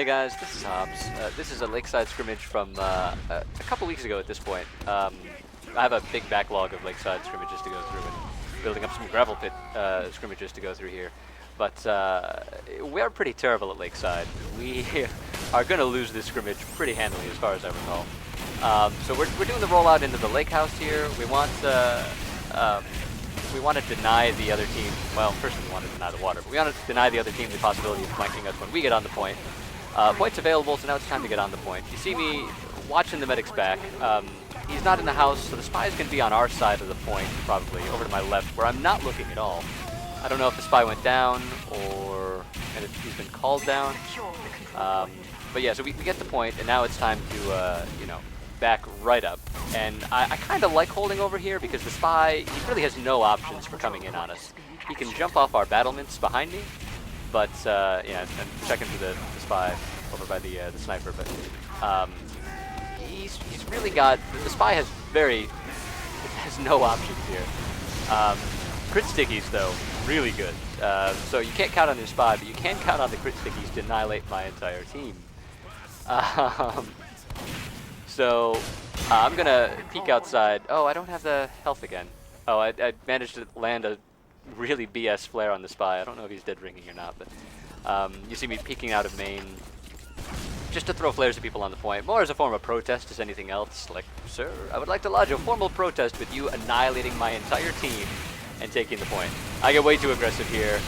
Hey guys, this is Hobbs. This is a lakeside scrimmage from a couple weeks ago at this point. I have a big backlog of lakeside scrimmages to go through and building up some gravel pit scrimmages to go through here. But we're pretty terrible at lakeside. We are going to lose this scrimmage pretty handily as far as I recall. So we're doing the rollout into the lake house here. We want to deny the other team, well, first we want to deny the water, but we want to deny the other team the possibility of flanking us when we get on the point. Point's available, so now it's time to get on the point. You see me watching the medic's back. He's not in the house, so the spy's going to be on our side of the point, probably, over to my left, where I'm not looking at all. I don't know if the spy went down, or he's been called down. But yeah, so we get the point, and now it's time to, you know, back right up. And I kind of like holding over here because the spy, he really has no options for coming in on us. He can jump off our battlements behind me, but yeah, I'm checking for the spy over by the sniper. But he's really got, the spy has no options here. Crit stickies though, really good. So you can't count on your spy, but you can count on the crit stickies to annihilate my entire team. So I'm gonna peek outside. Oh, I don't have the health again. Oh, I managed to land a really BS flare on the spy. I don't know if he's dead ringing or not, but you see me peeking out of main just to throw flares at people on the point, more as a form of protest as anything else. Like, sir, I would like to lodge a formal protest with you annihilating my entire team and taking the point. I get way too aggressive here.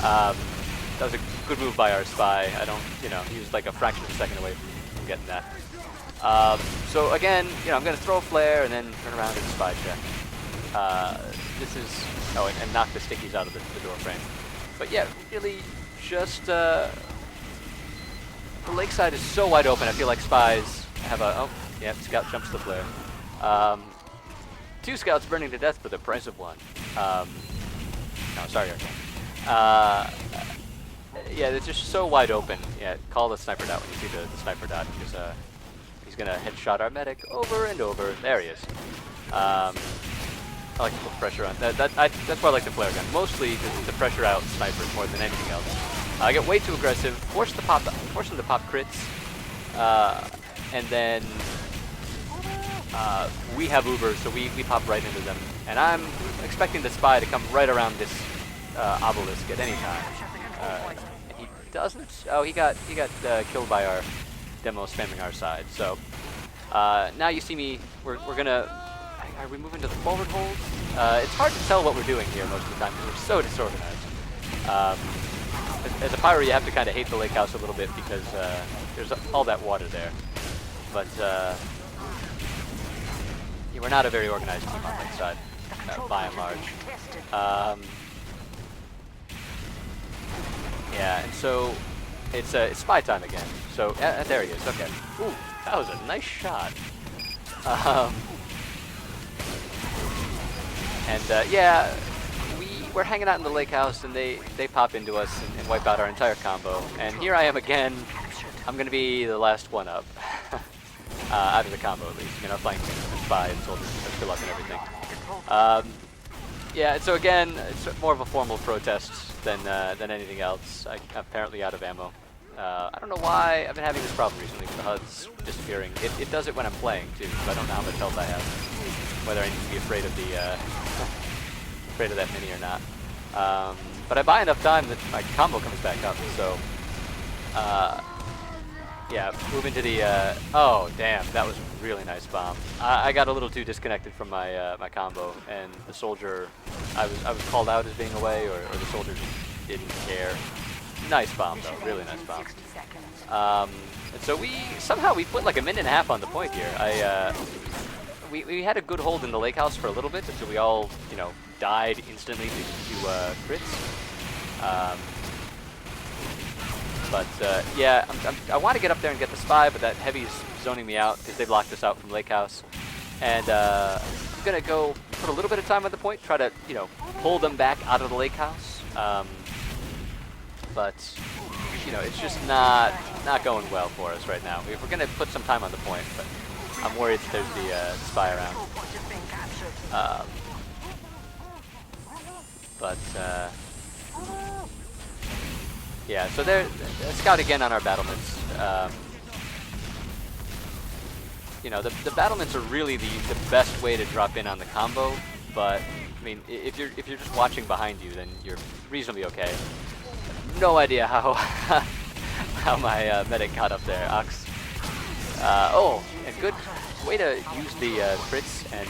That was a good move by our spy. I don't, you know, he was like a fraction of a second away from getting that. So again, you know, I'm going to throw a flare and then turn around and spy check. This is, oh, and knock the stickies out of the door frame. But yeah, really just, the lakeside is so wide open, I feel like spies have a, oh, yeah, scout jumps the flare. 2 scouts burning to death for the price of 1. No, sorry, yeah, it's just so wide open. Yeah, call the sniper dot when you see the sniper dot, because, he's gonna headshot our medic over and over. There he is. I like to put pressure on. That's why I like the flare gun. Mostly the pressure out snipers more than anything else. I get way too aggressive, force them to pop crits, and then we have Ubers, so we pop right into them. And I'm expecting the spy to come right around this obelisk at any time. And he doesn't. Oh, he got killed by our demo spamming our side. So now you see me, we're gonna, are we moving to the forward hold? It's hard to tell what we're doing here most of the time because we're so disorganized. As a pyro, you have to kind of hate the lake house a little bit because there's all that water there. But yeah, we're not a very organized team on lakeside, by and large. Yeah, and so it's spy time again. So there he is. Okay. Ooh, that was a nice shot. Yeah, we're hanging out in the lake house, and they pop into us and wipe out our entire combo. And here I am again. I'm gonna be the last one up, out of the combo at least. You know, flanking and spy and soldiers are still up and everything. Yeah. So again, it's more of a formal protest than anything else. I'm apparently out of ammo. I don't know why I've been having this problem recently with the HUDs disappearing. It does it when I'm playing too, so I don't know how much health I have. Whether I need to be afraid of the afraid of that mini or not. But I buy enough time that my combo comes back up. So yeah, move into the oh damn, that was a really nice bomb. I got a little too disconnected from my my combo, and the soldier, I was called out as being away, or the soldier just didn't care. Nice bomb though, really nice bomb. And so we put like a minute and a half on the point here. We had a good hold in the lake house for a little bit until we all, you know, died instantly to crits. Yeah, I want to get up there and get the spy, but that heavy's zoning me out because they've locked us out from lake house. And I'm gonna go put a little bit of time on the point, try to, you know, pull them back out of the lake house. But you know, it's just not going well for us right now. We're gonna put some time on the point, but I'm worried that there's the spy around. Yeah, so they're scout again on our battlements. You know, the battlements are really the best way to drop in on the combo, but I mean, if you're just watching behind you, then you're reasonably okay. No idea how how my medic got up there. Ox. Oh, and good way to use the crits and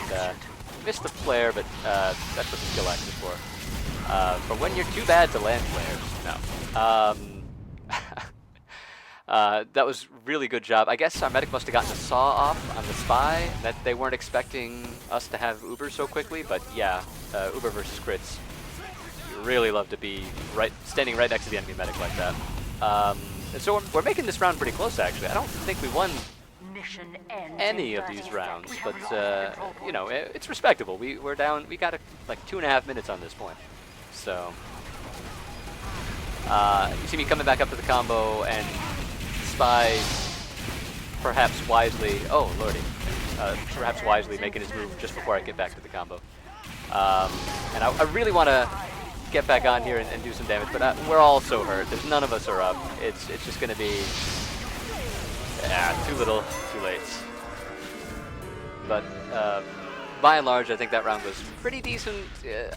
miss the flare, but that's what the skill axe is for. But when you're too bad to land flares, no. That was really good job. I guess our medic must have gotten a saw off on the spy, that they weren't expecting us to have Uber so quickly, but yeah, Uber versus crits. You really love to be standing right next to the enemy medic like that. And so we're making this round pretty close, actually. I don't think we won any of these rounds, but you know, it's respectable. We're down. We got like 2.5 minutes on this point. So you see me coming back up to the combo, and Spy perhaps wisely. Oh lordy, perhaps wisely making his move just before I get back to the combo. And I really want to get back on here and do some damage, but we're all so hurt. There's none of us are up. It's just going to be too little, too late. But by and large, I think that round was pretty decent.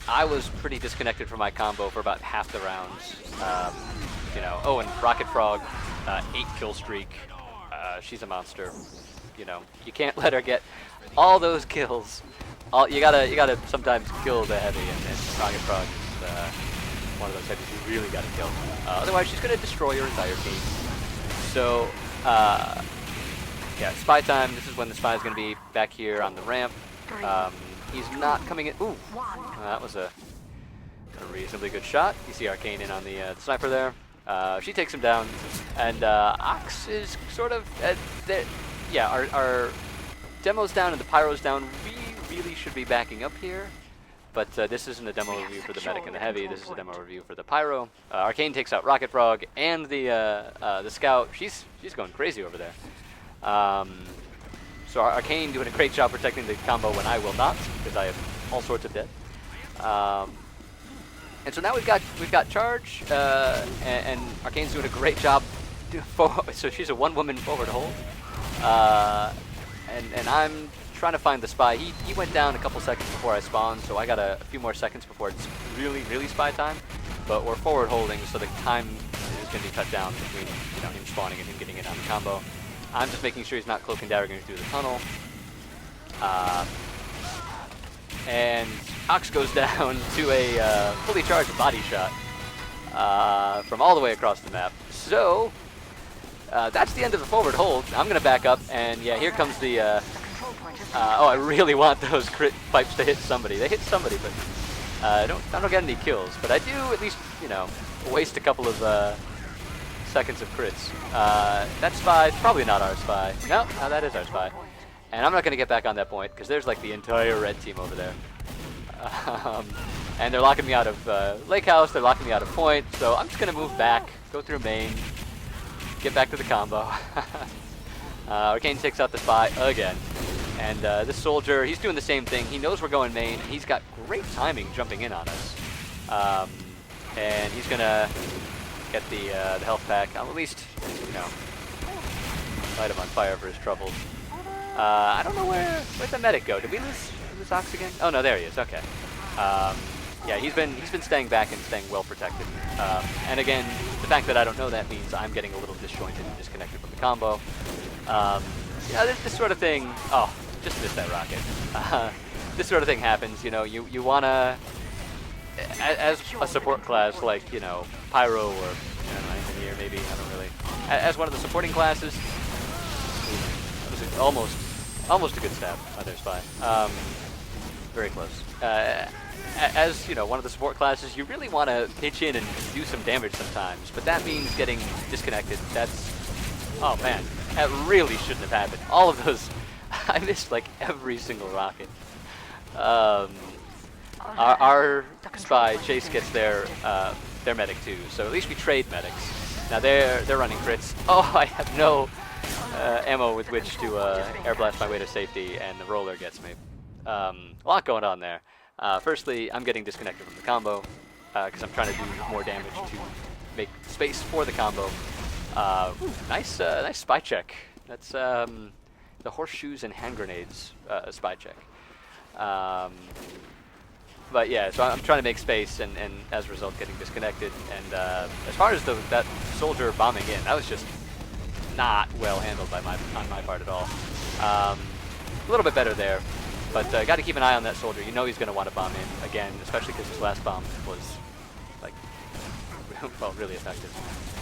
I was pretty disconnected from my combo for about half the rounds. You know, oh, and Rocket Frog, 8-kill streak. She's a monster. You know, you can't let her get all those kills. You gotta sometimes kill the heavy, and Rocket Frog is one of those heavies you really gotta kill. Otherwise, she's gonna destroy your entire team. So, yeah, spy time. This is when the spy is gonna be back here on the ramp. He's not coming in. Ooh, that was a reasonably good shot. You see Arcane in on the sniper there. She takes him down, and Ox is sort of yeah. Our demo's down and the pyro's down. We really should be backing up here, but this isn't a demo review for the medic and the heavy. This is a demo review for the pyro. Arcane takes out Rocket Frog and the scout. She's going crazy over there. So Arcane doing a great job protecting the combo when I will not, because I have all sorts of dead. And so now we've got charge, and Arcane's doing a great job. So she's a one-woman forward hold, and I'm trying to find the spy. He went down a couple seconds before I spawned, so I got a few more seconds before it's really spy time. But we're forward holding, so the time is going to be cut down between him spawning and him getting in on the combo. I'm just making sure he's not cloak and daggering through the tunnel. And Ox goes down to a fully charged body shot from all the way across the map. So that's the end of the forward hold. I'm going to back up, and yeah, here comes the... oh, I really want those crit pipes to hit somebody. They hit somebody, but I don't get any kills. But I do at least, waste a couple of seconds of crits. That spy, probably not our spy. No, that is our spy. And I'm not going to get back on that point, because there's like the entire red team over there. And they're locking me out of Lake House, they're locking me out of point, so I'm just going to move back, go through main, get back to the combo. Arcane takes out the spy again. And this soldier, he's doing the same thing. He knows we're going main, and he's got great timing jumping in on us. And he's going to get the health pack. I'll at least, light him on fire for his troubles. I don't know where'd the medic go? Did we lose Ox again? Oh no, there he is. Okay. Yeah, he's been staying back and staying well protected. And again, the fact that I don't know that means I'm getting a little disjointed and disconnected from the combo. Yeah, this sort of thing. Oh, just missed that rocket. This sort of thing happens. You wanna, as a support class like Pyro or Engineer maybe. I don't really. As one of the supporting classes. That was almost a good stab. Oh, there's Spy. Very close. As one of the support classes, you really want to pitch in and do some damage sometimes, but that means getting disconnected. Oh man, that really shouldn't have happened. All of those, I missed like every single rocket. Our spy Chase gets their medic too, so at least we trade medics. Now they're running crits. Oh, I have no ammo with which to air blast my way to safety, and the roller gets me. A lot going on there. Firstly, I'm getting disconnected from the combo because I'm trying to do more damage to make space for the combo. Nice spy check. That's the horseshoes and hand grenades spy check. But yeah, so I'm trying to make space, and as a result, getting disconnected. And as far as that soldier bombing in, that was just not well handled on my part at all. A little bit better there, but got to keep an eye on that soldier. You know he's going to want to bomb in again, especially because his last bomb was like, well, really effective.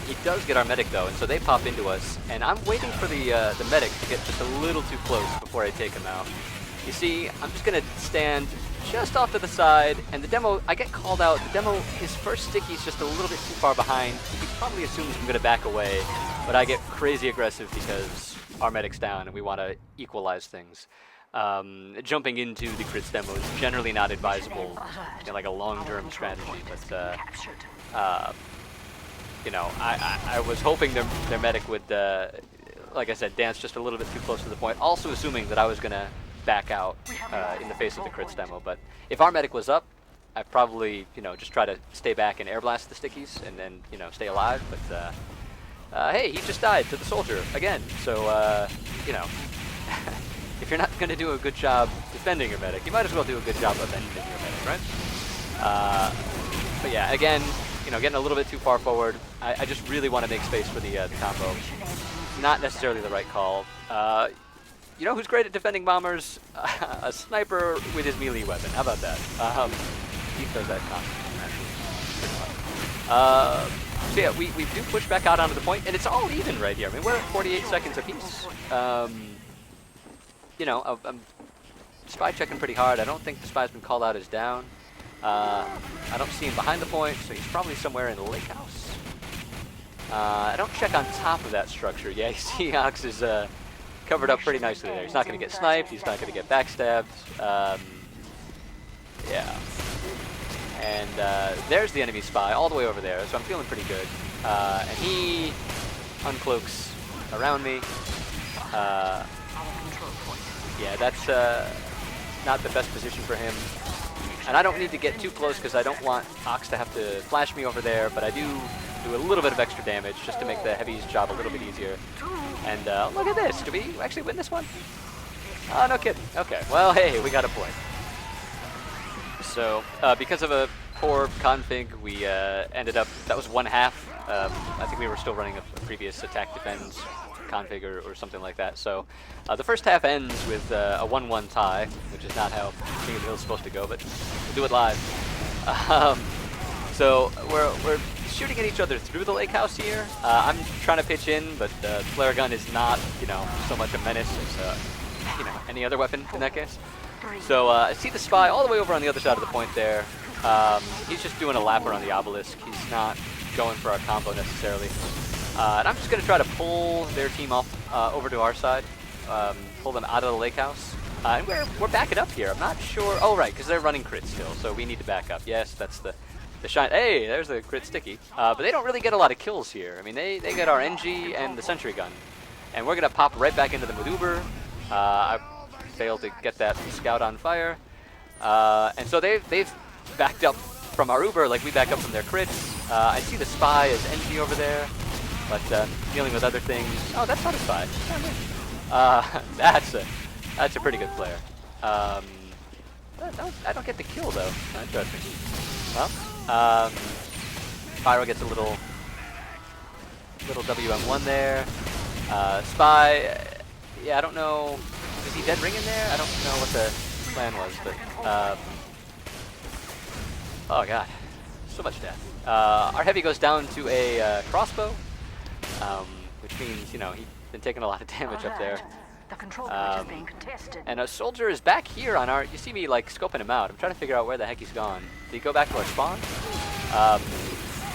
He does get our medic though, and so they pop into us, and I'm waiting for the medic to get just a little too close before I take him out. You see, I'm just going to stand just off to the side, and the demo, I get called out. The demo, his first sticky's just a little bit too far behind. He probably assumes I'm going to back away, but I get crazy aggressive because our medic's down and we want to equalize things. Jumping into the crits demo is generally not advisable in like a long-term strategy, but you know, I was hoping their medic would, like I said, dance just a little bit too close to the point, also assuming that I was going to back out in the face of the crits demo. But if our medic was up, I'd probably, you know, just try to stay back and air blast the stickies and then, you know, stay alive. But hey, he just died to the soldier again. So, you know, if you're not going to do a good job defending your medic, you might as well do a good job avenging your medic, right? But yeah, again, you know, getting a little bit too far forward. I just really want to make space for the combo. Not necessarily the right call. You know who's great at defending bombers? A sniper with his melee weapon. How about that? He does that constantly. So yeah, we do push back out onto the point, and it's all even right here. I mean, we're at 48 seconds apiece. You know, I'm spy checking pretty hard. I don't think the spy's been called out as down. I don't see him behind the point, so he's probably somewhere in the lake house. I don't check on top of that structure. Yeah, you see Ox is covered up pretty nicely there. He's not going to get sniped. He's not going to get backstabbed. Yeah. And there's the enemy spy all the way over there, so I'm feeling pretty good. And he uncloaks around me. Yeah, that's not the best position for him. And I don't need to get too close because I don't want Ox to have to flash me over there, but I do a little bit of extra damage just to make the heavy's job a little bit easier. And look at this. Did we actually win this one? Oh, no kidding. Okay. Well, hey, we got a point. So because of a poor config, we ended up, that was 1/2. I think we were still running a previous attack defense config or something like that. So the first half ends with a 1-1 tie, which is not how King of the Hill is supposed to go, but we'll do it live. So we're shooting at each other through the lake house here. I'm trying to pitch in, but the flare gun is not, you know, so much a menace as you know, any other weapon in that case. So I see the spy all the way over on the other side of the point there. He's just doing a lapper on the obelisk. He's not going for our combo necessarily. And I'm just going to try to pull their team off over to our side, pull them out of the lake house. And we're backing up here. I'm not sure. Oh, right, because they're running crit still, so we need to back up. Yes, that's the shine. Hey, there's the crit sticky. But they don't really get a lot of kills here. I mean, they get our NG and the sentry gun. And we're going to pop right back into the maneuver. I failed to get that scout on fire. And so they've backed up from our Uber like we back up from their crits. I see the spy as NG over there, but dealing with other things. Oh, that's not a spy. That's a pretty good flare. I don't get the kill though. Interesting. Well, Pyro gets a little WM1 there. Spy, yeah, I don't know. Is he dead ring in there? I don't know what the plan was, but oh god, so much death. Our heavy goes down to a crossbow, which means, you know, he's been taking a lot of damage up there. The control point is being contested. And a soldier is back here on our, you see me like scoping him out. I'm trying to figure out where the heck he's gone. Did he go back to our spawn?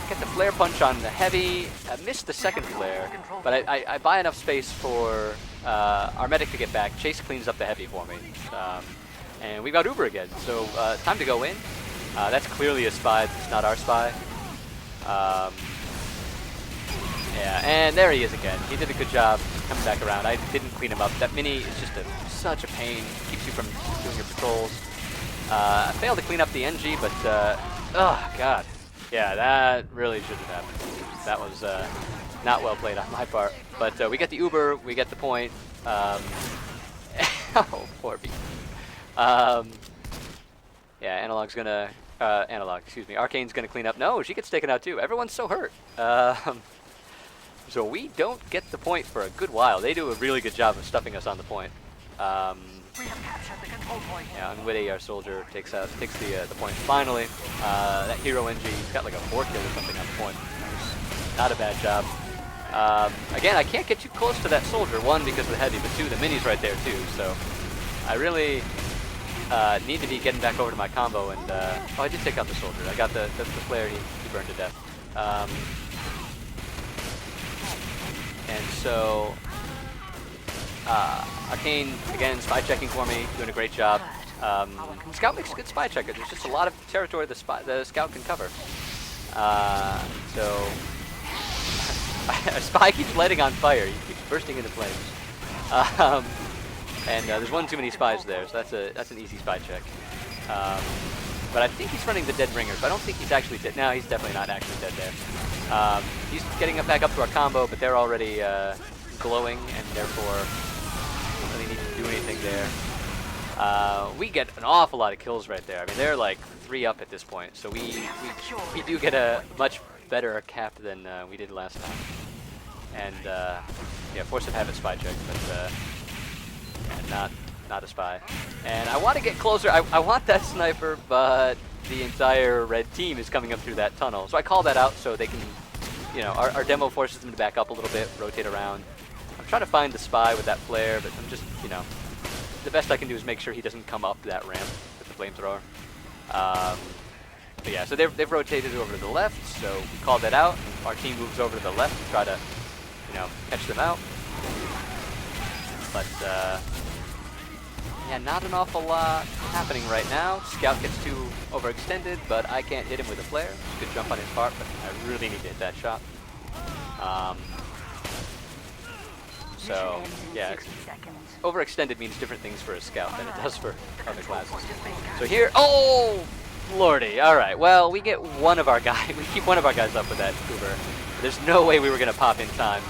Get the flare punch on the heavy. I missed the second flare, but I buy enough space for our medic to get back. Chase cleans up the heavy for me. And we've got Uber again, so time to go in. That's clearly a spy, it's not our spy. Yeah, and there he is again. He did a good job coming back around. I didn't clean him up. That mini is just such a pain. Keeps you from doing your patrols. I failed to clean up the NG, but oh god. Yeah, that really shouldn't happen. That was not well played on my part. But we get the Uber, we get the point. Oh, poor B. Yeah, Analog's gonna, excuse me, Arcane's gonna clean up. No, she gets taken out too. Everyone's so hurt. So we don't get the point for a good while. They do a really good job of stuffing us on the point. We have captured the control point. Yeah, Unwitty, our soldier, takes the point finally. That hero NG, he's got like a 4 kill or something on the point. Not a bad job. Again, I can't get too close to that soldier. 1, because of the heavy, but 2, the mini's right there too. So I really need to be getting back over to my combo. And oh, I did take out the soldier. I got the flare. He burned to death. And so Arcane again spy checking for me, doing a great job. Scout makes a good spy checker. There's just a lot of territory the Scout can cover. So a spy keeps lighting on fire. He keeps bursting into flames. And there's one too many spies there, so that's an easy spy check. But I think he's running the dead ringer, so I don't think he's actually dead. No, he's definitely not actually dead there. He's getting back up to our combo, but they're already glowing, and therefore don't really need to do anything there. We get an awful lot of kills right there. I mean, they're like 3 up at this point, so we do get a much better cap than we did last time. And yeah, force of habit spy check, but yeah, not a spy. And I want to get closer. I want that sniper, but the entire red team is coming up through that tunnel. So I call that out so they can, you know, our demo forces them to back up a little bit, rotate around. I'm trying to find the spy with that flare, but I'm just, you know, the best I can do is make sure he doesn't come up that ramp with the flamethrower. But yeah, so they've rotated over to the left, so we called that out. Our team moves over to the left to try to, you know, catch them out. But yeah, not an awful lot happening right now. Scout gets too overextended, but I can't hit him with a flare. Good jump on his part, but I really need to hit that shot. So yeah, overextended means different things for a Scout than it does for other classes. So here, oh lordy! All right, well we get one of our guys. We keep one of our guys up with that Uber. There's no way we were gonna pop in time.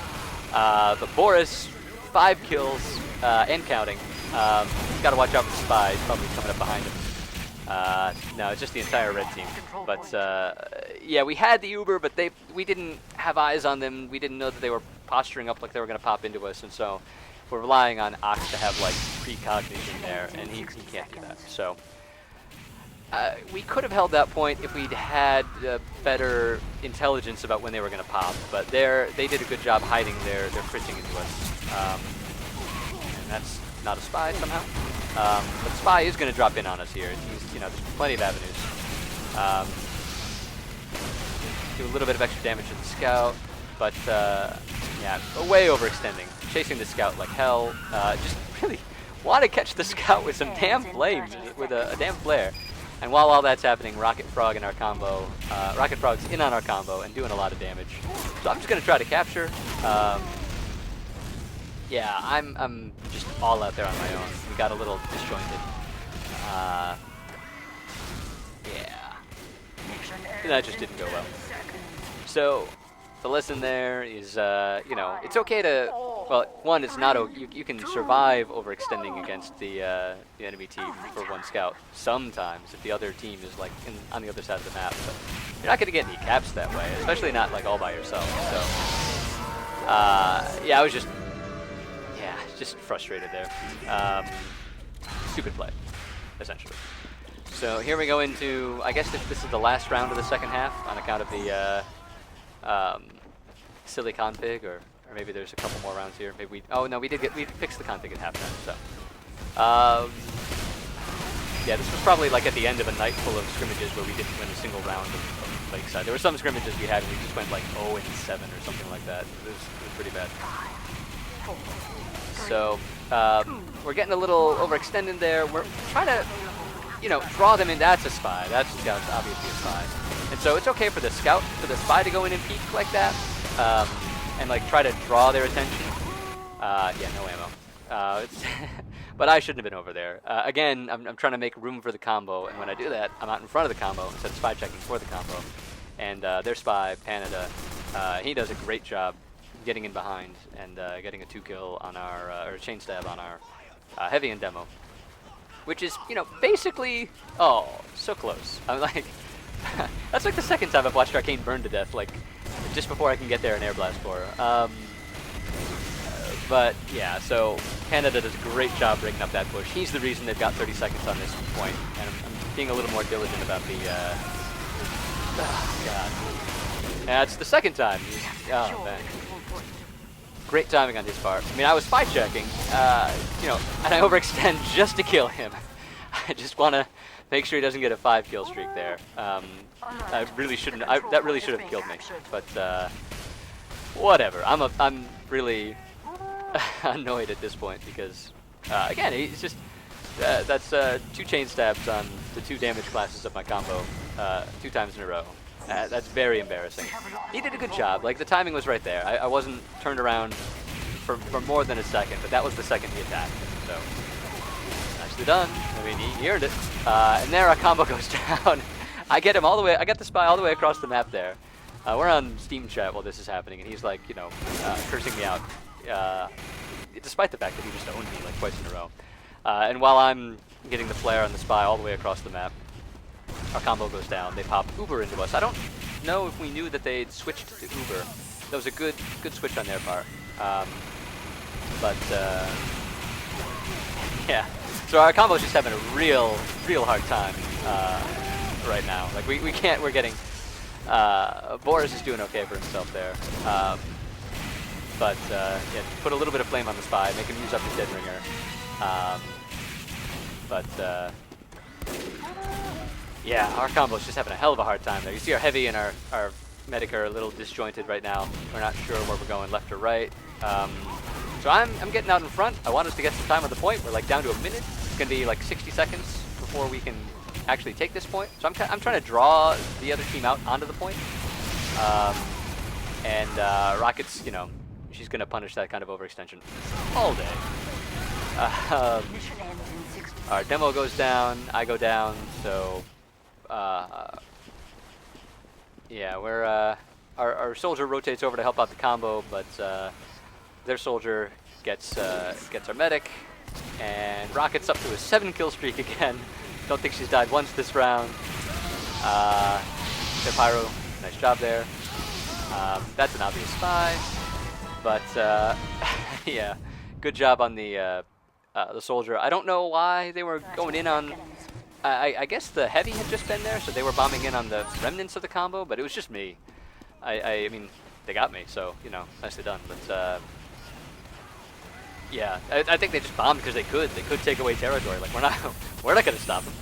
But Boris, 5 kills and counting. He's got to watch out for the spy. He's probably coming up behind him. No, it's just the entire red team. But yeah, we had the Uber, but we didn't have eyes on them. We didn't know that they were posturing up like they were going to pop into us, and so we're relying on Ox to have like precognition there, and he can't do that. So we could have held that point if we'd had better intelligence about when they were going to pop, but they did a good job hiding their critting into us. And that's not a spy somehow. But spy is going to drop in on us here. He's, you know, there's plenty of avenues. Do a little bit of extra damage to the Scout, but yeah, way overextending. Chasing the Scout like hell. Just really want to catch the Scout with some damn flames, with a damn flare. And while all that's happening, Rocket Frog in our combo, Rocket Frog's in on our combo and doing a lot of damage. So I'm just going to try to capture. Yeah, I'm just all out there on my own. We got a little disjointed. Yeah. That just didn't go well. So the lesson there is, you know, it's okay to, well, one, it's not, you can survive overextending against the enemy team for one Scout sometimes if the other team is like on the other side of the map, but you're not going to get any caps that way, especially not like all by yourself. So yeah, I was just frustrated there. Stupid play, essentially. So here we go into, I guess this is the last round of the second half on account of the silly config, or maybe there's a couple more rounds here. Maybe oh no, we fixed the config at halftime. So yeah, this was probably like at the end of a night full of scrimmages where we didn't win a single round of Lakeside. There were some scrimmages we had and we just went like 0-7 or something like that. It was pretty bad. So we're getting a little overextended there. We're trying to, you know, draw them in. That's a spy. That's Scout's obviously a spy. And so it's okay for the Scout, for the spy to go in and peek like that, and like try to draw their attention. Yeah, no ammo. But I shouldn't have been over there. Again, I'm trying to make room for the combo, and when I do that, I'm out in front of the combo instead of spy checking for the combo. And their spy, Panada, He does a great job getting in behind and getting a 2-kill on our, or a chain stab on our heavy in demo. Which is, you know, basically, oh, so close. I'm like, that's like the second time I've watched Arcane burn to death, like, just before I can get there in Air Blast 4. But yeah, so Canada does a great job breaking up that push. He's the reason they've got 30 seconds on this point, and I'm being a little more diligent about the, oh god. And it's the second time. Oh man. Great timing on his part. I mean, I was spy checking, you know, and I overextend just to kill him. I just want to make sure he doesn't get a 5-kill streak there. I really shouldn't. That really should have killed me. But whatever. I'm really annoyed at this point because, again, he's just that's 2 chain stabs on the 2 damage classes of my combo 2 times in a row. That's very embarrassing. He did a good job. Like, the timing was right there. I wasn't turned around for more than a second, but that was the second he attacked. So, nicely done. I mean, he earned it. And there our combo goes down. I get him all the way. I got the spy all the way across the map there. We're on Steam chat while this is happening, and he's like, you know, cursing me out. Despite the fact that he just owned me like twice in a row. And while I'm getting the flare on the spy all the way across the map, our combo goes down. They pop Uber into us. I don't know if we knew that they'd switched to Uber. That was a good switch on their part. But yeah. So our combo's just having a real hard time right now. Like we can't. We're getting. Boris is doing okay for himself there. But yeah, put a little bit of flame on the spy, make him use up his dead ringer. Yeah, our combo's just having a hell of a hard time there. You see our heavy and our medic are a little disjointed right now. We're not sure where we're going, left or right. So I'm getting out in front. I want us to get some time on the point. We're like down to a minute. It's gonna be like 60 seconds before we can actually take this point. So I'm trying to draw the other team out onto the point. And Rocket's, you know, she's gonna punish that kind of overextension all day. Our demo goes down. I go down. So. Yeah, we're our soldier rotates over to help out the combo, but their soldier gets our medic, and Rocket's up to a 7-kill streak again. Don't think she's died once this round. The Pyro, nice job there. That's an obvious spy, but yeah, good job on the soldier. I don't know why they were going in on. I guess the heavy had just been there, so they were bombing in on the remnants of the combo, but it was just me. I mean, they got me, so, you know, nicely done. But, yeah, I think they just bombed because they could. They could take away territory. Like, we're not going to stop them.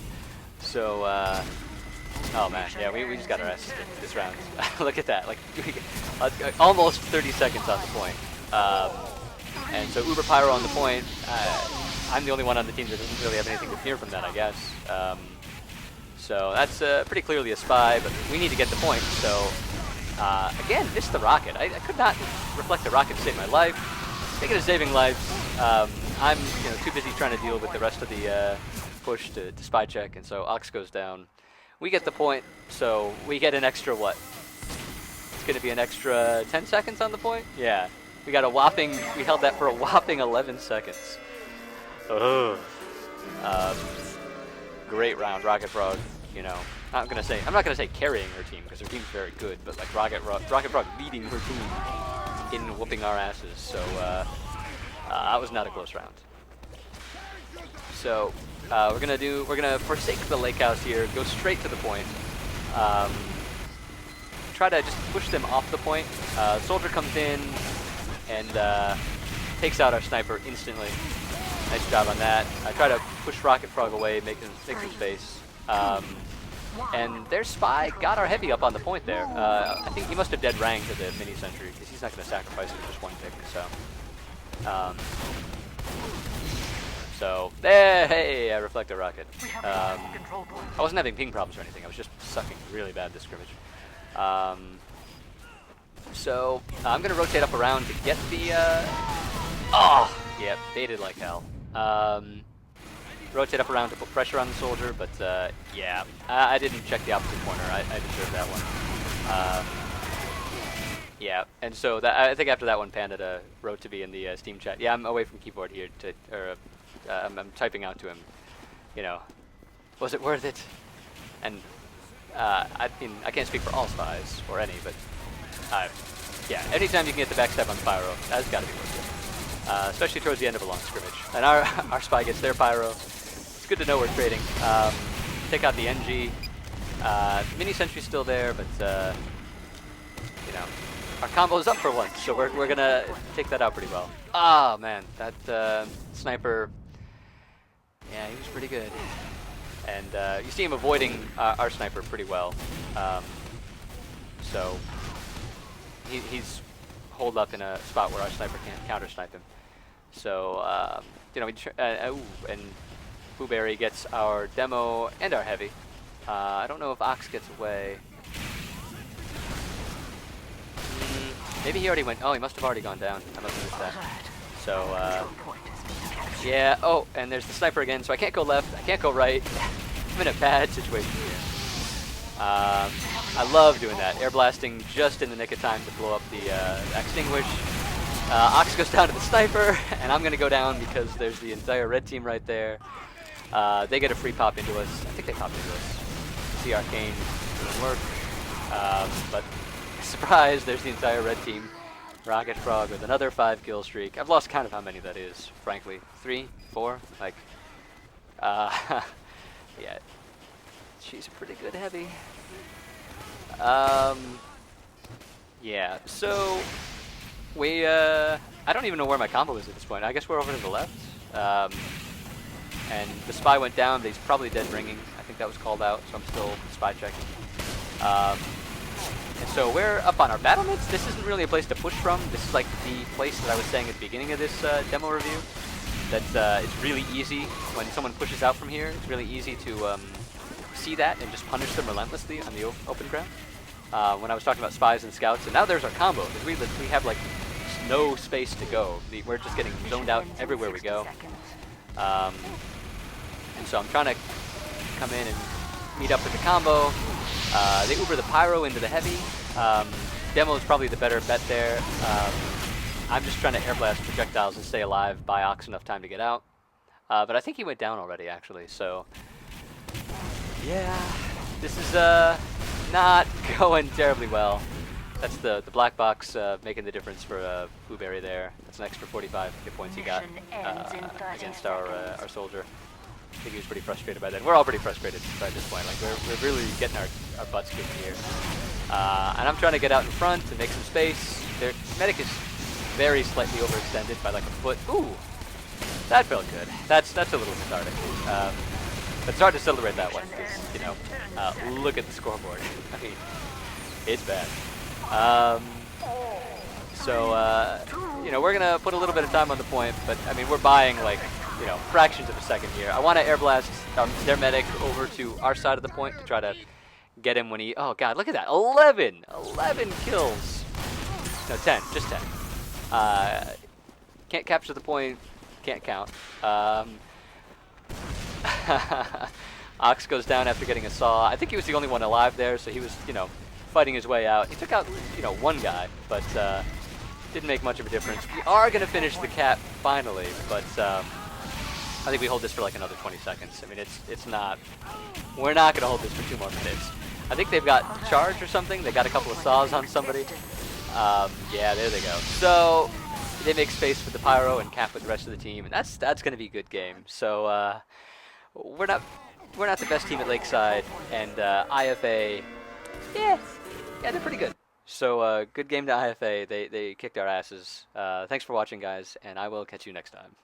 So, oh, man, yeah, we just got our asses kicked this round. Look at that. Like, almost 30 seconds on the point. And so Uber Pyro on the point. I'm the only one on the team that doesn't really have anything to fear from that, I guess. So that's pretty clearly a spy, but we need to get the point. So again, missed the rocket. I could not reflect the rocket to save my life. Speaking of saving lives, I'm too busy trying to deal with the rest of the push to spy check, and so Ox goes down. We get the point, so we get an extra what? It's going to be an extra 10 seconds on the point? Yeah. We got a whopping, we held that for a whopping 11 seconds. Great round, Rocket Frog. You know, I'm not gonna say carrying her team because her team's very good, but like Rocket Frog leading her team in whooping our asses. So that was not a close round. So we're gonna forsake the lake house here, go straight to the point. Try to just push them off the point. Soldier comes in and takes out our sniper instantly. Nice job on that. I try to push Rocket Frog away, make some space. And their spy got our heavy up on the point there. I think he must have dead rang to the mini sentry because he's not going to sacrifice it with just one pick. So there, hey, I reflect a rocket. I wasn't having ping problems or anything. I was just sucking really bad this scrimmage. So I'm going to rotate up around to get the. Oh, yeah, baited like hell. Rotate up around to put pressure on the soldier, but yeah, I didn't check the opposite corner. I deserved that one. Yeah, and so that, I think after that one, Panda wrote to me in the Steam chat. Yeah, I'm away from keyboard here I'm typing out to him. You know, was it worth it? And I mean, I can't speak for all spies or any, but yeah, anytime you can get the backstab on pyro, that's got to be worth it. Especially towards the end of a long scrimmage. And our spy gets their pyro. It's good to know we're trading. Take out the NG. Mini sentry's still there, but you know, our combo is up for once, so we're gonna take that out pretty well. Ah, man, that sniper. Yeah, he was pretty good. And you see him avoiding our sniper pretty well. So he's holed up in a spot where our sniper can't counter-snipe him. So, you know, and Blueberry gets our demo and our heavy. I don't know if Ox gets away. Maybe he already went. Oh, he must have already gone down. I must have missed that. So, yeah. Oh, and there's the sniper again. So I can't go left. I can't go right. I'm in a bad situation here. I love doing that. Air blasting just in the nick of time to blow up the extinguish. Ox goes down to the sniper, and I'm going to go down because there's the entire red team right there. They get a free pop into us. I think they popped into us. See Arcane doesn't work. But surprise, there's the entire red team. Rocket Frog with another 5 kill streak. I've lost count of how many that is, frankly. 3, 4, like, yeah. She's a pretty good heavy. Yeah, so we, I don't even know where my combo is at this point. I guess we're over to the left. And the spy went down, but he's probably dead ringing. I think that was called out, so I'm still spy checking. And so we're up on our battlements. This isn't really a place to push from. This is like the place that I was saying at the beginning of this demo review. That it's really easy when someone pushes out from here. It's really easy to see that and just punish them relentlessly on the open ground. When I was talking about spies and scouts, and now there's our combo. We have like no space to go. We're just getting zoned out everywhere we go. And so I'm trying to come in and meet up with the combo. They Uber the pyro into the heavy. Demo is probably the better bet there. I'm just trying to air blast projectiles and stay alive, buy Ox enough time to get out. But I think he went down already, actually. So yeah, this is not going terribly well. That's the black box making the difference for Blueberry there. That's an extra 45 hit points he got against our soldier. I think he was pretty frustrated by that. We're all pretty frustrated by this point. Like we're really getting our butts kicked here. And I'm trying to get out in front to make some space. Their medic is very slightly overextended by like a foot. Ooh, that felt good. That's a little cathartic. But it's hard to celebrate that one because, you know, look at the scoreboard. I mean, it's bad. You know, we're going to put a little bit of time on the point, but, I mean, we're buying, like, you know, fractions of a second here. I want to air blast their medic over to our side of the point to try to get him when he... Oh, God, look at that. 11 kills. No, 10. Just 10. Can't capture the point. Can't count. Ox goes down after getting a saw. I think he was the only one alive there, so he was, you know, fighting his way out. He took out, you know, one guy, but didn't make much of a difference. We are going to finish the cap finally, but I think we hold this for like another 20 seconds. I mean, it's not... We're not going to hold this for 2 more minutes. I think they've got charge or something. They got a couple of saws on somebody. Yeah, there they go. So they make space for the pyro and cap with the rest of the team, and that's going to be a good game. So we're not the best team at Lakeside, and IFA, yeah, they're pretty good. So good game to IFA. They kicked our asses. Thanks for watching, guys, and I will catch you next time.